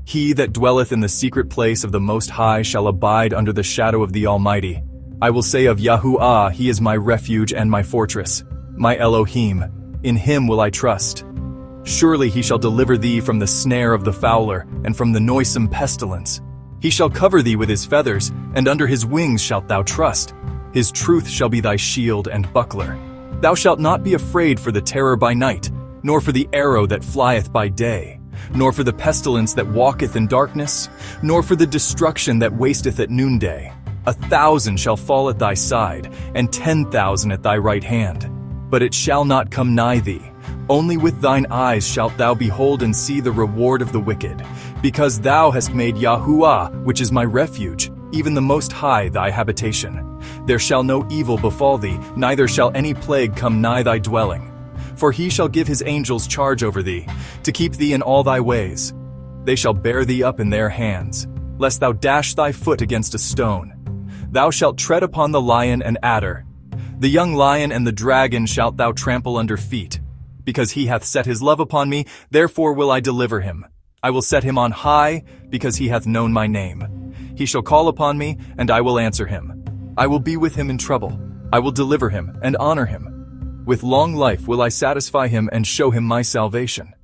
He that dwelleth in the secret place of the Most High shall abide under the shadow of the Almighty. I will say of Yahuwah, He is my refuge and my fortress, my Elohim. In Him will I trust. Surely He shall deliver thee from the snare of the fowler, and from the noisome pestilence. He shall cover thee with His feathers, and under His wings shalt thou trust. His truth shall be thy shield and buckler. Thou shalt not be afraid for the terror by night, nor for the arrow that flieth by day, nor for the pestilence that walketh in darkness, nor for the destruction that wasteth at noonday. 1,000 shall fall at thy side, and 10,000 at thy right hand, but it shall not come nigh thee. Only with thine eyes shalt thou behold and see the reward of the wicked, because thou hast made Yahuwah, which is my refuge, even the Most High, thy habitation. There shall no evil befall thee, neither shall any plague come nigh thy dwelling. For He shall give His angels charge over thee, to keep thee in all thy ways. They shall bear thee up in their hands, lest thou dash thy foot against a stone. Thou shalt tread upon the lion and adder. The young lion and the dragon shalt thou trample under feet. Because He hath set His love upon me, therefore will I deliver him. I will set him on high, because he hath known my name. He shall call upon me, and I will answer him. I will be with him in trouble. I will deliver him and honor him. With long life will I satisfy him and show him my salvation.